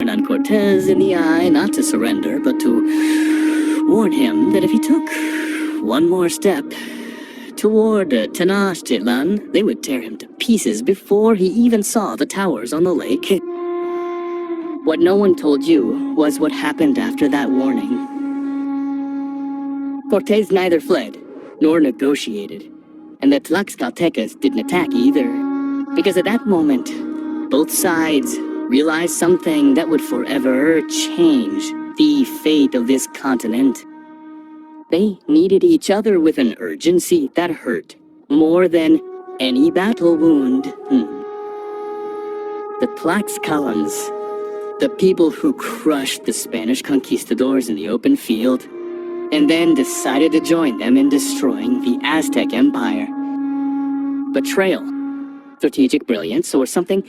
Hernán Cortés in the eye not to surrender, but to warn him that if he took one more step toward Tenochtitlan, they would tear him to pieces before he even saw the towers on the lake. What no one told you was what happened after that warning. Cortés neither fled nor negotiated, and the Tlaxcaltecas didn't attack either, because at that moment, both sides realized something that would forever change the fate of this continent. They needed each other with an urgency that hurt more than any battle wound. The Tlaxcalans, the people who crushed the Spanish conquistadors in the open field, and then decided to join them in destroying the Aztec Empire. Betrayal, strategic brilliance, or something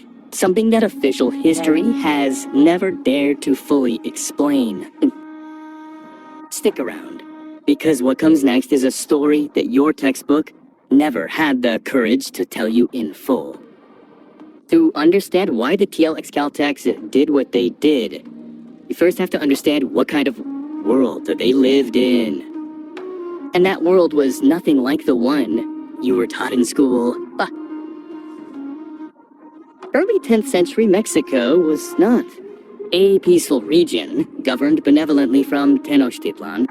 that official history has never dared to fully explain. Stick around, because what comes next is a story that your textbook never had the courage to tell you in full. To understand why the Tlaxcaltecs did what they did, you first have to understand what kind of world that they lived in. And that world was nothing like the one you were taught in school. Early 10th century Mexico was not a peaceful region governed benevolently from Tenochtitlan.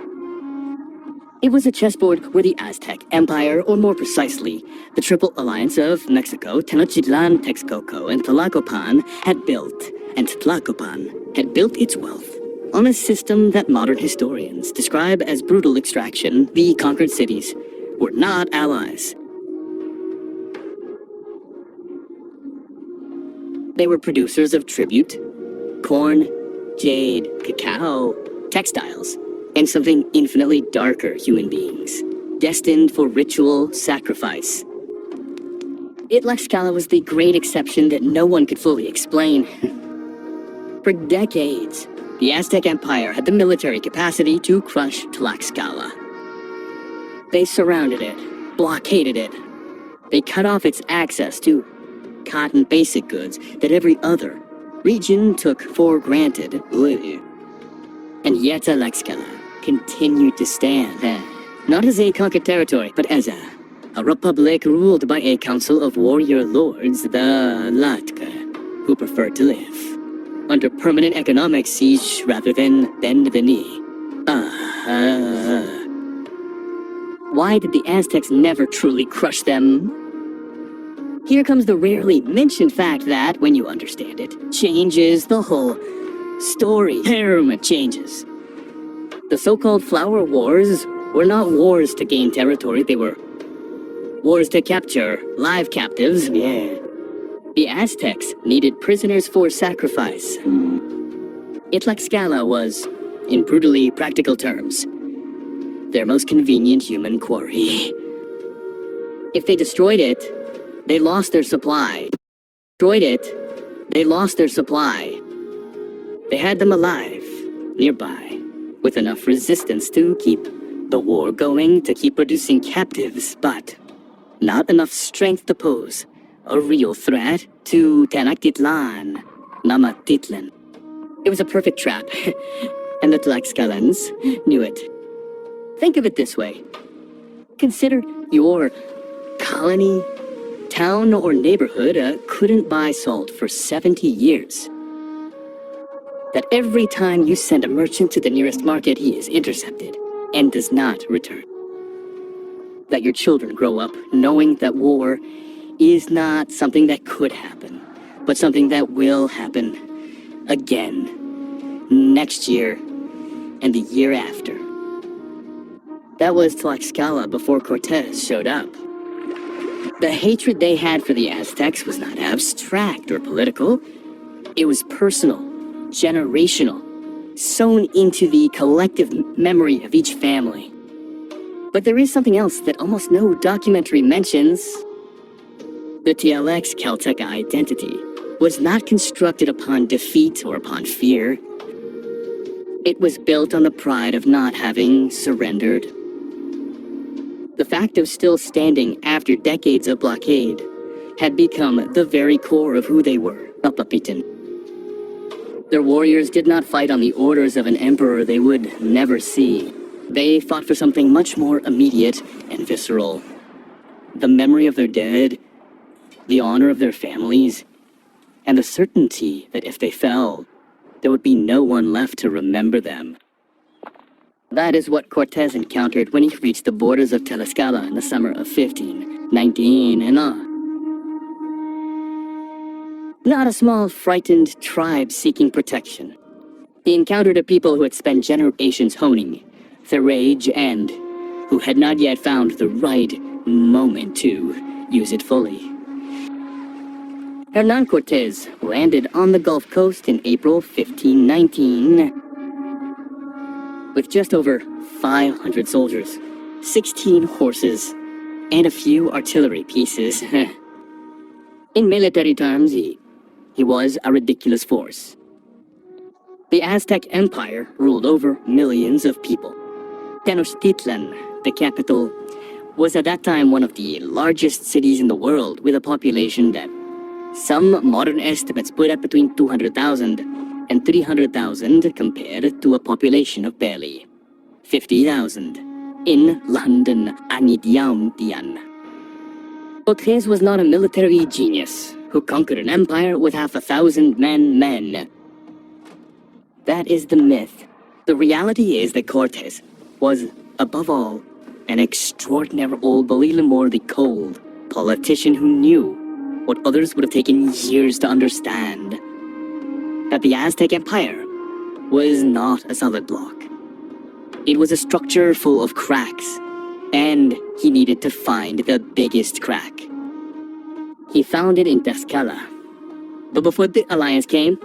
It was a chessboard where the Aztec Empire, or more precisely, the Triple Alliance of Mexico, Tenochtitlan, Texcoco, and Tlacopan had built, and Tlacopan had built its wealth on a system that modern historians describe as brutal extraction. The conquered cities were not allies. They were producers of tribute, corn, jade, cacao, textiles, and something infinitely darker: human beings, destined for ritual sacrifice. Tlaxcala was the great exception that no one could fully explain. For decades, the Aztec Empire had the military capacity to crush Tlaxcala. They surrounded it, blockaded it. They cut off its access to cotton basic goods that every other region took for granted. And yet Tlaxcala continued to stand, not as a conquered territory, but as a republic ruled by a council of warrior lords, the Latka, who preferred to live under permanent economic siege rather than bend the knee. Why did the Aztecs never truly crush them? Here comes the rarely mentioned fact that, when you understand it, changes the whole story. Paramount changes. The so-called Flower Wars were not wars to gain territory, they were wars to capture live captives. The Aztecs needed prisoners for sacrifice. Tlaxcala was, in brutally practical terms, their most convenient human quarry. If they destroyed it, they lost their supply. They had them alive, nearby, with enough resistance to keep the war going, to keep producing captives, but not enough strength to pose a real threat to Tenochtitlan, Namatitlan. It was a perfect trap, and the Tlaxcalans knew it. Think of it this way. Consider your colony, town, or neighborhood couldn't buy salt for 70 years. That every time you send a merchant to the nearest market, he is intercepted and does not return. That your children grow up knowing that war is not something that could happen, but something that will happen again, next year, and the year after. That was Tlaxcala before Cortes showed up. The hatred they had for the Aztecs was not abstract or political. It was personal, generational, sewn into the collective memory of each family. But there is something else that almost no documentary mentions. The Tlaxcalteca identity was not constructed upon defeat or upon fear. It was built on the pride of not having surrendered. The fact of still standing after decades of blockade had become the very core of who they were. Their warriors did not fight on the orders of an emperor they would never see. They fought for something much more immediate and visceral. The memory of their dead, the honor of their families, and the certainty that if they fell, there would be no one left to remember them. That is what Cortes encountered when he reached the borders of Tlaxcala in the summer of 1519, and not a small, frightened tribe seeking protection. He encountered a people who had spent generations honing their rage and who had not yet found the right moment to use it fully. Hernán Cortés landed on the Gulf Coast in April 1519 with just over 500 soldiers, 16 horses, and a few artillery pieces. In military terms, he was a ridiculous force. The Aztec Empire ruled over millions of people. Tenochtitlan, the capital, was at that time one of the largest cities in the world, with a population that some modern estimates put at between 200,000 and 300,000 compared to a population of barely 50,000 in London, Anidiamdian. Cortés was not a military genius who conquered an empire with half 1,000 men. That is the myth. The reality is that Cortés was, above all, an extraordinary old Balilamor the Cold politician who knew what others would have taken years to understand: that the Aztec Empire was not a solid block. It was a structure full of cracks, and he needed to find the biggest crack. He found it in Tlaxcala. But before the alliance came,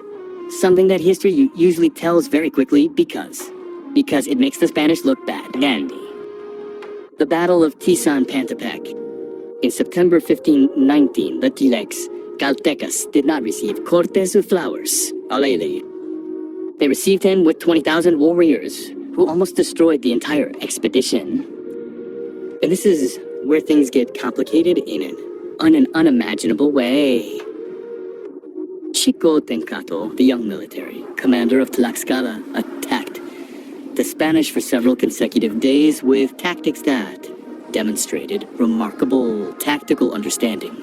something that history usually tells very quickly because it makes the Spanish look bad. Dandy. The Battle of Tizon-Pantepec. In September 1519, the Tlaxcaltecas did not receive Cortés with flowers. Alele. They received him with 20,000 warriors, who almost destroyed the entire expedition. And this is where things get complicated in an unimaginable way. Chico Tencato, the young military commander of Tlaxcala, attacked the Spanish for several consecutive days with tactics that demonstrated remarkable tactical understanding.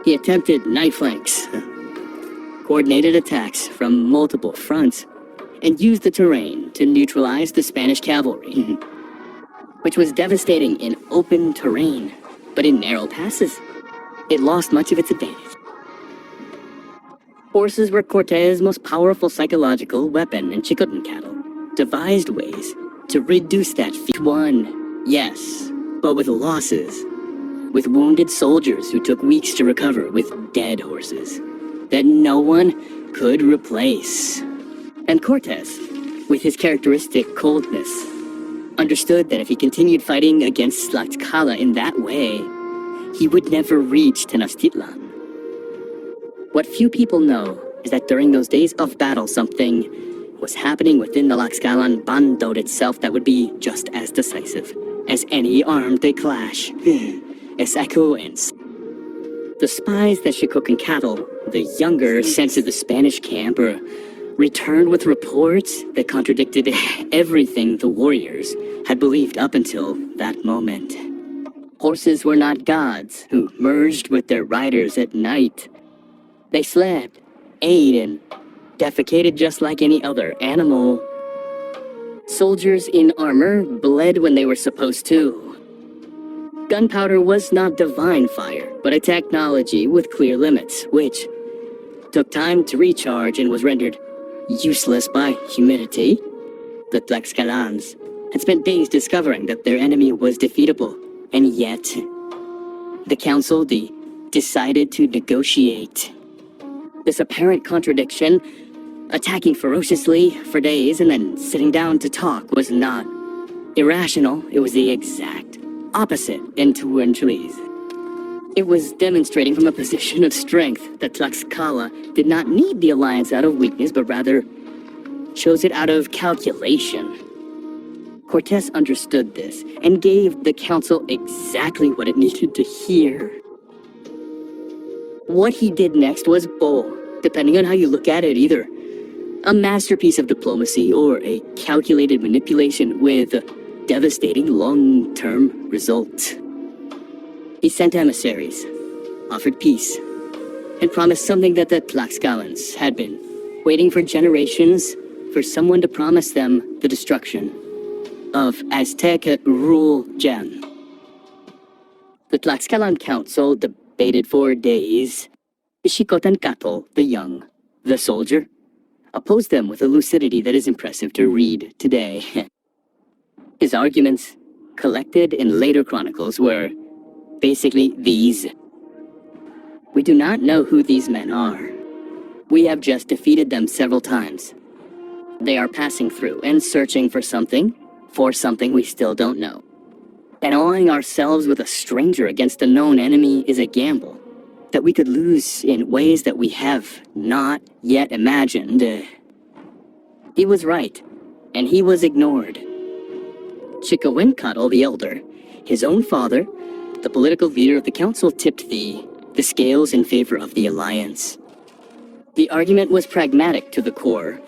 He attempted night flanks, coordinated attacks from multiple fronts, and used the terrain to neutralize the Spanish cavalry, which was devastating in open terrain, but in narrow passes, it lost much of its advantage. Horses were Cortés' most powerful psychological weapon, and Chicotencatl devised ways to reduce that feat. Won, yes, but with losses, with wounded soldiers who took weeks to recover, with dead horses that no one could replace. And Cortés, with his characteristic coldness, understood that if he continued fighting against Tlaxcala in that way, he would never reach Tenochtitlan. What few people know is that during those days of battle, something was happening within the Tlaxcalan Bandot itself that would be just as decisive as any armed clash. Esacuans. The spies that Chicotencatl, the younger, sent to the Spanish camp, returned with reports that contradicted everything the warriors had believed up until that moment. Horses were not gods who merged with their riders at night. They slept, ate, and defecated just like any other animal. Soldiers in armor bled when they were supposed to. Gunpowder was not divine fire, but a technology with clear limits, which took time to recharge and was rendered useless by humidity. The Tlaxcalans had spent days discovering that their enemy was defeatable, and yet the council decided to negotiate. This apparent contradiction, attacking ferociously for days and then sitting down to talk, was not irrational. It was the exact opposite in two entries. It was demonstrating from a position of strength that Tlaxcala did not need the alliance out of weakness, but rather chose it out of calculation. Cortés understood this and gave the council exactly what it needed to hear. What he did next was bold, Depending on how you look at it, either a masterpiece of diplomacy or a calculated manipulation with devastating long-term results. He sent emissaries, offered peace, and promised something that the Tlaxcalans had been waiting for generations for someone to promise them: the destruction of Aztec rule gem. The Tlaxcalan Council debated for days. Xicotencatl, the young, the soldier, opposed them with a lucidity that is impressive to read today. His arguments, collected in later chronicles, were basically these: we do not know who these men are. We have just defeated them several times. They are passing through and searching for something we still don't know. And allying ourselves with a stranger against a known enemy is a gamble that we could lose in ways that we have not yet imagined. He was right, and he was ignored. Xicotencatl the Elder, his own father, the political leader of the council, tipped the scales in favor of the alliance. The argument was pragmatic to the core.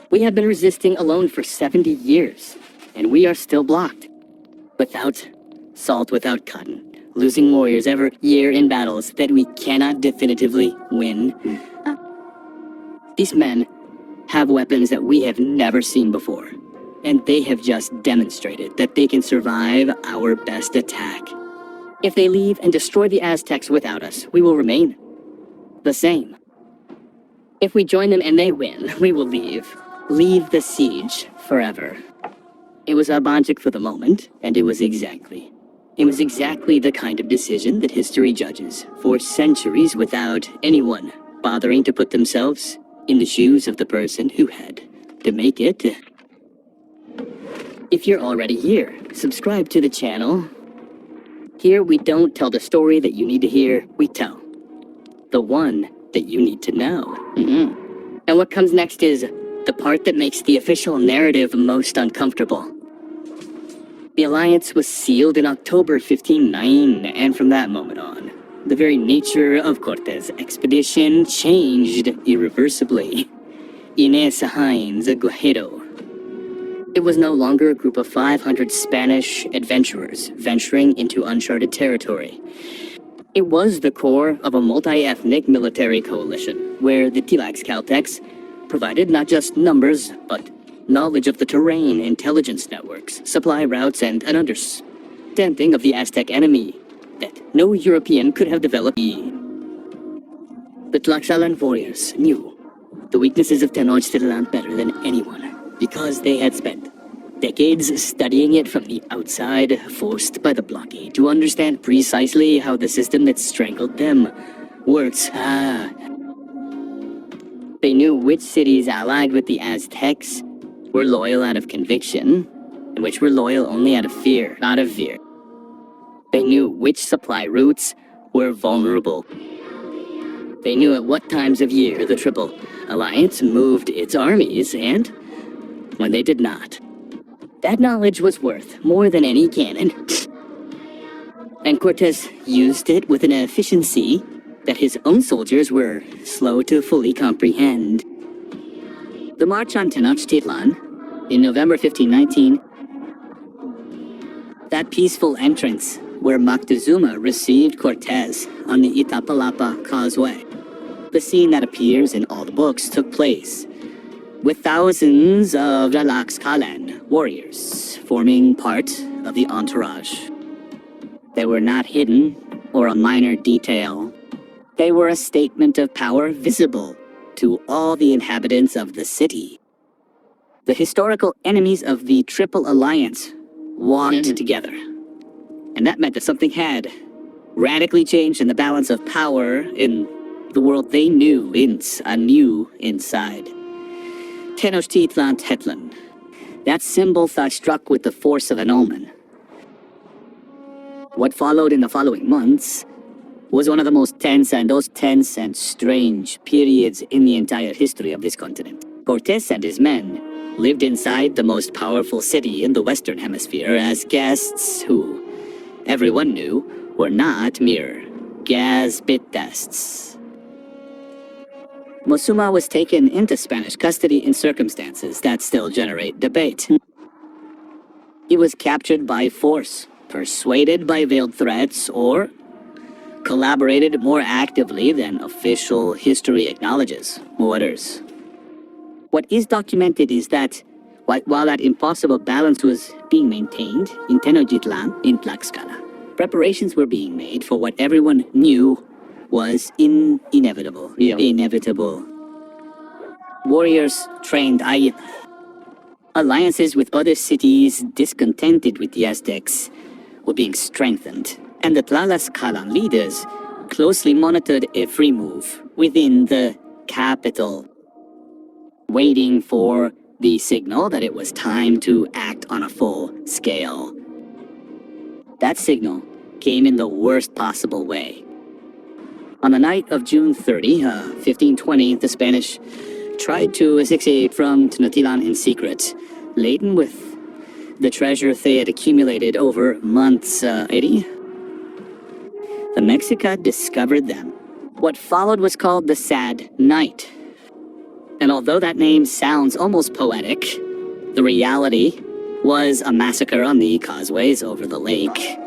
We have been resisting alone for 70 years, and we are still blocked. Without salt, without cotton, losing warriors every year in battles that we cannot definitively win. These men have weapons that we have never seen before, and they have just demonstrated that they can survive our best attack. If they leave and destroy the Aztecs without us, we will remain the same. If we join them and they win, we will leave the siege forever. It was Abanjic for the moment, and it was exactly the kind of decision that history judges for centuries without anyone bothering to put themselves in the shoes of the person who had to make it. If you're already here, subscribe to the channel. Here we don't tell the story that you need to hear, we tell the one that you need to know. And what comes next is the part that makes the official narrative most uncomfortable. The alliance was sealed in October 1509, and from that moment on, the very nature of Cortes' expedition changed irreversibly. Inés Hines Guajedo. It was no longer a group of 500 Spanish adventurers venturing into uncharted territory. It was the core of a multi-ethnic military coalition, where the Tlaxcaltecas provided not just numbers, but knowledge of the terrain, intelligence networks, supply routes, and an understanding of the Aztec enemy that no European could have developed. The Tlaxcalan warriors knew the weaknesses of Tenochtitlan better than anyone, because they had spent decades studying it from the outside, forced by the blockade to understand precisely how the system that strangled them works. They knew which cities allied with the Aztecs were loyal out of conviction, and which were loyal only out of fear, not of fear. They knew which supply routes were vulnerable. They knew at what times of year the Triple Alliance moved its armies, and when they did not. That knowledge was worth more than any cannon. And Cortes used it with an efficiency that his own soldiers were slow to fully comprehend. The march on Tenochtitlan, in November 1519, that peaceful entrance where Moctezuma received Cortes on the Itapalapa Causeway, the scene that appears in all the books, took place with thousands of Tlaxcalan warriors forming part of the entourage. They were not hidden or a minor detail. They were a statement of power visible to all the inhabitants of the city. The historical enemies of the Triple Alliance walked together. And that meant that something had radically changed in the balance of power in the world they knew inside. Tenochtitlan, that symbol thought struck with the force of an omen. What followed in the following months was one of the most tense and strange periods in the entire history of this continent. Cortes and his men lived inside the most powerful city in the Western Hemisphere as guests who, everyone knew, were not mere gaspidists. Moctezuma was taken into Spanish custody in circumstances that still generate debate. He was captured by force, persuaded by veiled threats, or collaborated more actively than official history acknowledges. Orders. What is documented is that while that impossible balance was being maintained in Tenochtitlan, in Tlaxcala, preparations were being made for what everyone knew was inevitable. Yeah. Inevitable. Warriors trained alliances with other cities discontented with the Aztecs were being strengthened, and the Tlaxcalan leaders closely monitored every move within the capital, waiting for the signal that it was time to act on a full scale. That signal came in the worst possible way. On the night of June 30, 1520, the Spanish tried to escape from Tenochtitlan in secret, laden with the treasure they had accumulated over months. The Mexica discovered them. What followed was called the Sad Night. And although that name sounds almost poetic, the reality was a massacre on the causeways over the lake.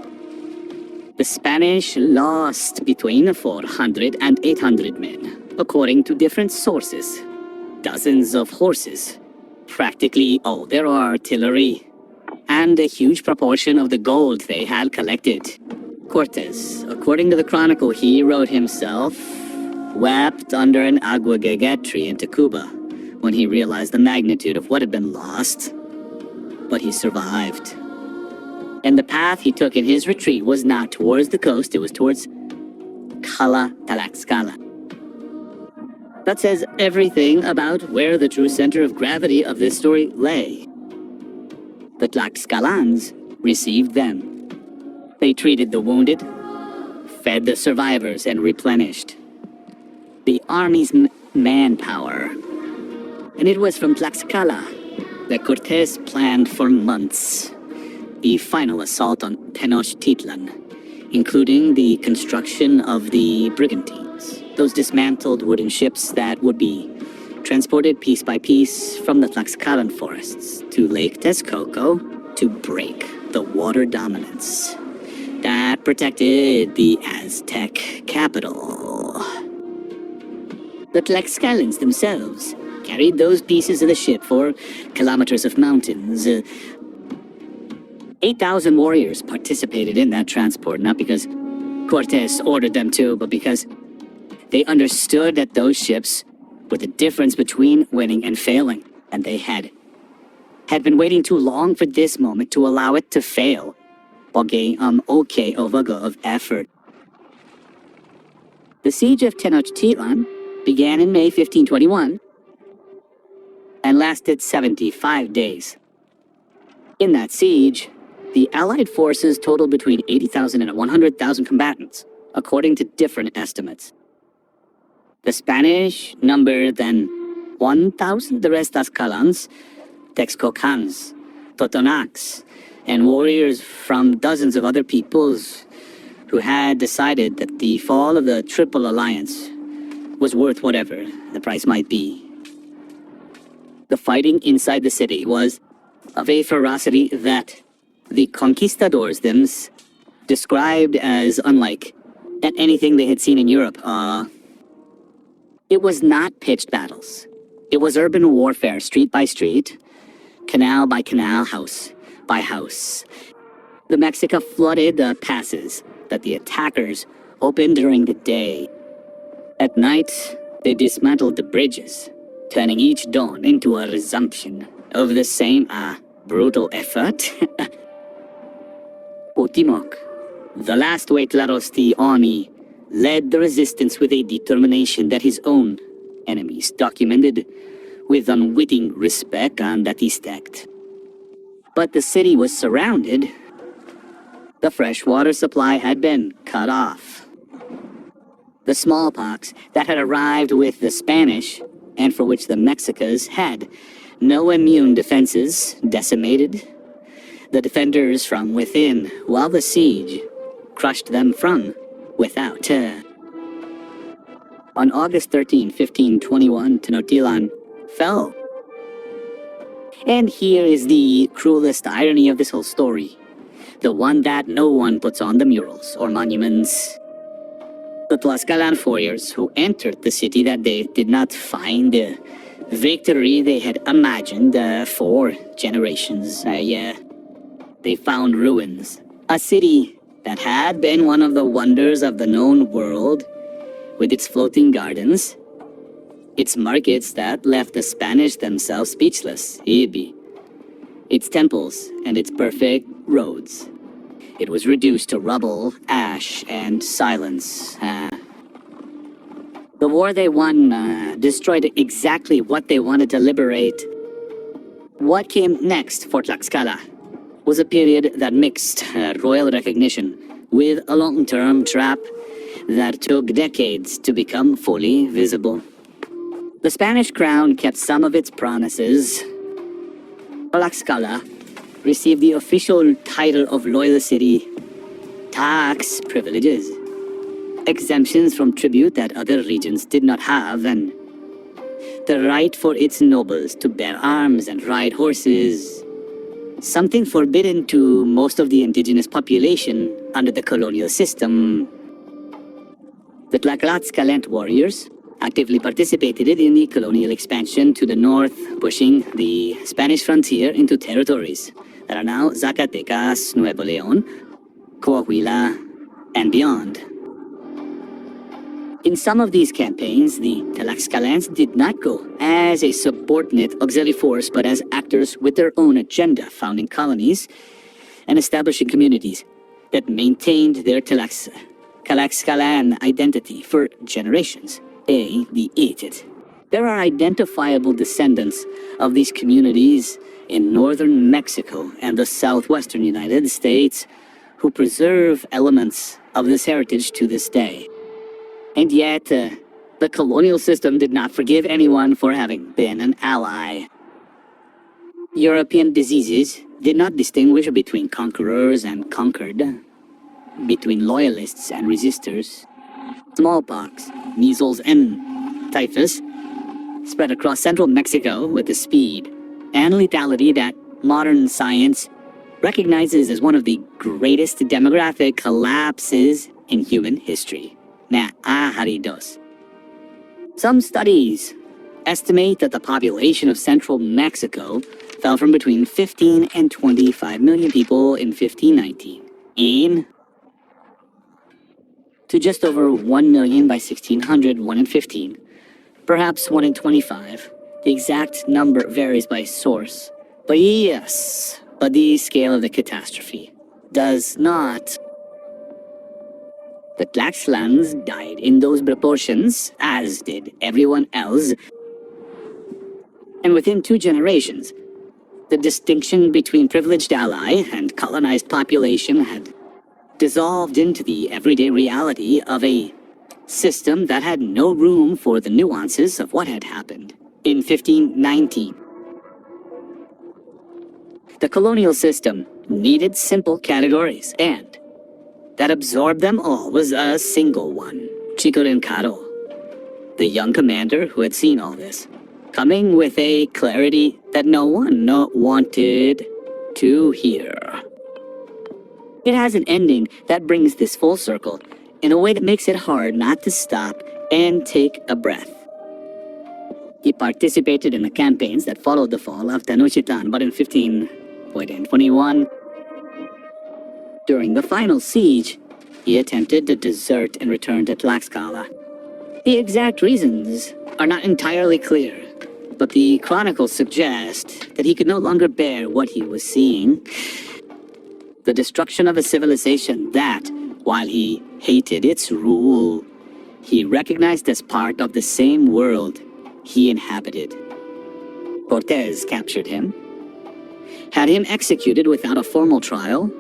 The Spanish lost between 400 and 800 men, according to different sources. Dozens of horses, practically all their artillery, and a huge proportion of the gold they had collected. Cortes, according to the chronicle he wrote himself, wept under an aguageget tree in Tacuba when he realized the magnitude of what had been lost. But he survived. And the path he took in his retreat was not towards the coast, it was towards Tlaxcala. That says everything about where the true center of gravity of this story lay. The Tlaxcalans received them. They treated the wounded, fed the survivors, and replenished the army's manpower. And it was from Tlaxcala that Cortes planned for months the final assault on Tenochtitlan, including the construction of the brigantines, those dismantled wooden ships that would be transported piece by piece from the Tlaxcalan forests to Lake Texcoco to break the water dominance that protected the Aztec capital. The Tlaxcalans themselves carried those pieces of the ship for kilometers of mountains. 8,000 warriors participated in that transport, not because Cortes ordered them to, but because they understood that those ships were the difference between winning and failing, and they had been waiting too long for this moment to allow it to fail. Okay of effort. The siege of Tenochtitlan began in May 1521 and lasted 75 days. In that siege, the Allied forces totaled between 80,000 and 100,000 combatants, according to different estimates. The Spanish numbered then 1,000, the rest Tlaxcalans, Texcocans, Totonacs, and warriors from dozens of other peoples who had decided that the fall of the Triple Alliance was worth whatever the price might be. The fighting inside the city was of a ferocity that the conquistadors themselves described as unlike anything they had seen in Europe. It was not pitched battles. It was urban warfare, street by street, canal by canal, house by house. The Mexica flooded the passes that the attackers opened during the day. At night, they dismantled the bridges, turning each dawn into a resumption of the same brutal effort. Cuauhtémoc, the last Huitlarosti Oni, led the resistance with a determination that his own enemies documented with unwitting respect and that he stacked. But the city was surrounded. The fresh water supply had been cut off. The smallpox that had arrived with the Spanish, and for which the Mexicas had no immune defenses, decimated the defenders from within, while the siege crushed them from without. On August 13, 1521, Tenochtitlan fell. And here is the cruelest irony of this whole story. The one that no one puts on the murals or monuments. The Tlaxcalan warriors who entered the city that day did not find the victory they had imagined for generations. They found ruins. A city that had been one of the wonders of the known world, with its floating gardens, its markets that left the Spanish themselves speechless, its temples and its perfect roads. It was reduced to rubble, ash, and silence. The war they won destroyed exactly what they wanted to liberate. What came next for Tlaxcala was a period that mixed royal recognition with a long-term trap that took decades to become fully visible. The Spanish crown kept some of its promises. Tlaxcala received the official title of loyal city, tax privileges, exemptions from tribute that other regions did not have, and the right for its nobles to bear arms and ride horses, something forbidden to most of the indigenous population under the colonial system. The Tlaxcalan warriors actively participated in the colonial expansion to the north, pushing the Spanish frontier into territories that are now Zacatecas, Nuevo León, Coahuila, and beyond. In some of these campaigns, the Tlaxcalans did not go as a subordinate auxiliary force, but as actors with their own agenda, founding colonies and establishing communities that maintained their Tlaxcalan identity for generations. There are identifiable descendants of these communities in northern Mexico and the southwestern United States who preserve elements of this heritage to this day. And yet, the colonial system did not forgive anyone for having been an ally. European diseases did not distinguish between conquerors and conquered, between loyalists and resistors. Smallpox, measles, and typhus spread across central Mexico with the speed and lethality that modern science recognizes as one of the greatest demographic collapses in human history. Some studies estimate that the population of central Mexico fell from between 15 and 25 million people in 1519 to just over 1 million by 1600, 1 in 15, perhaps 1 in 25. The exact number varies by source. But the scale of the catastrophe does not. The Tlaxcalans died in those proportions, as did everyone else. And within 2 generations, the distinction between privileged ally and colonized population had dissolved into the everyday reality of a system that had no room for the nuances of what had happened. In 1519, the colonial system needed simple categories, and that absorbed them all was a single one. Chico Caro, the young commander who had seen all this, coming with a clarity that no one wanted to hear. It has an ending that brings this full circle in a way that makes it hard not to stop and take a breath. He participated in the campaigns that followed the fall of Tenochtitlan, but in 1521, during the final siege, he attempted to desert and return to Tlaxcala. The exact reasons are not entirely clear, but the chronicles suggest that he could no longer bear what he was seeing. The destruction of a civilization that, while he hated its rule, he recognized as part of the same world he inhabited. Cortes captured him, had him executed without a formal trial,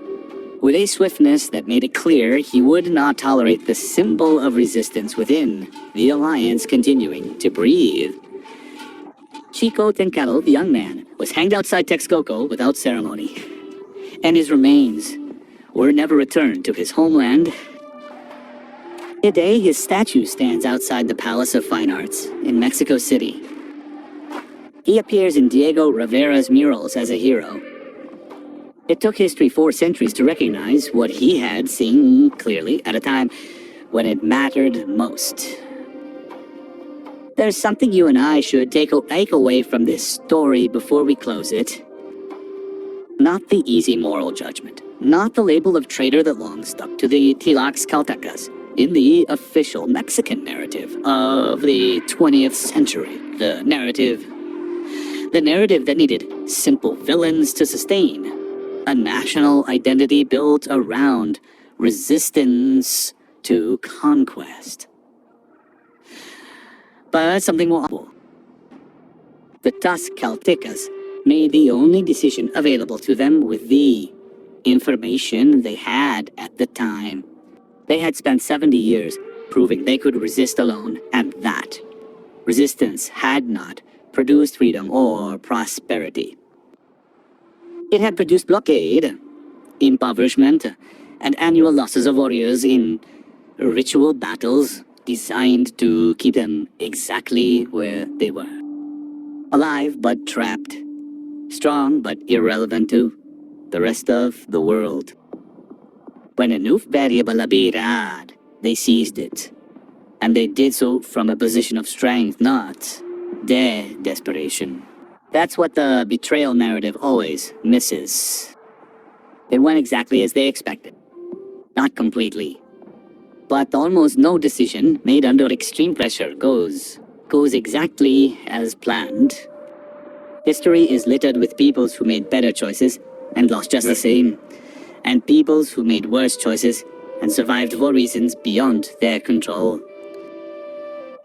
with a swiftness that made it clear he would not tolerate the symbol of resistance within the alliance continuing to breathe. Chico Caro, the young man, was hanged outside Texcoco without ceremony, and his remains were never returned to his homeland. Today, his statue stands outside the Palace of Fine Arts in Mexico City. He appears in Diego Rivera's murals as a hero. It took history 4 centuries to recognize what he had seen clearly at a time when it mattered most. There's something you and I should take away from this story before we close it. Not the easy moral judgment, not the label of traitor that long stuck to the Tlaxcaltecas in the official Mexican narrative of the 20th century. The narrative that needed simple villains to sustain. A national identity built around resistance to conquest. But something more awful. The Tlaxcaltecas made the only decision available to them with the information they had at the time. They had spent 70 years proving they could resist alone, and that resistance had not produced freedom or prosperity. It had produced blockade, impoverishment, and annual losses of warriors in ritual battles designed to keep them exactly where they were. Alive but trapped. Strong but irrelevant to the rest of the world. When a new variable appeared, they seized it. And they did so from a position of strength, not desperation. That's what the betrayal narrative always misses. It went exactly as they expected. Not completely. But almost no decision made under extreme pressure goes exactly as planned. History is littered with peoples who made better choices and lost just the same, and peoples who made worse choices and survived for reasons beyond their control.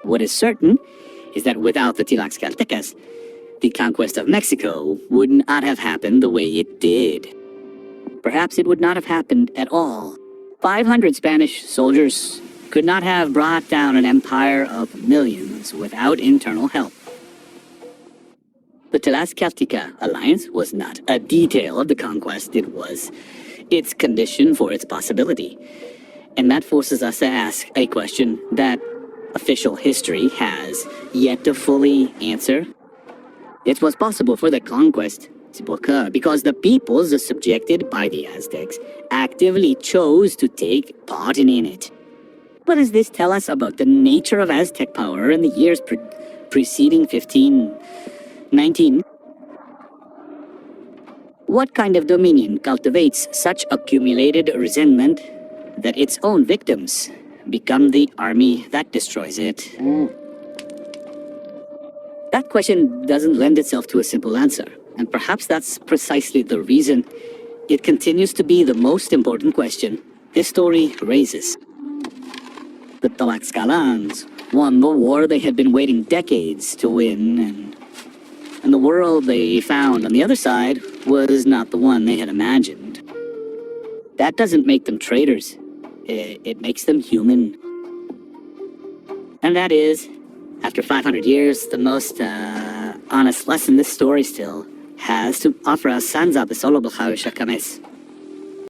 What is certain is that without the Tlaxcaltecas, the conquest of Mexico would not have happened the way it did. Perhaps it would not have happened at all. 500 Spanish soldiers could not have brought down an empire of millions without internal help. The Tlaxcalteca alliance was not a detail of the conquest, it was its condition for its possibility. And that forces us to ask a question that official history has yet to fully answer. It was possible for the conquest to occur because the peoples subjected by the Aztecs actively chose to take part in it. What does this tell us about the nature of Aztec power in the years preceding 1519? What kind of dominion cultivates such accumulated resentment that its own victims become the army that destroys it? That question doesn't lend itself to a simple answer, and perhaps that's precisely the reason it continues to be the most important question this story raises. The Tlaxcalans won the war they had been waiting decades to win, and the world they found on the other side was not the one they had imagined. That doesn't make them traitors. It makes them human. And that is, after 500 years, the most honest lesson this story still has to offer us. Sanza Besolo B'Chavisha Kames.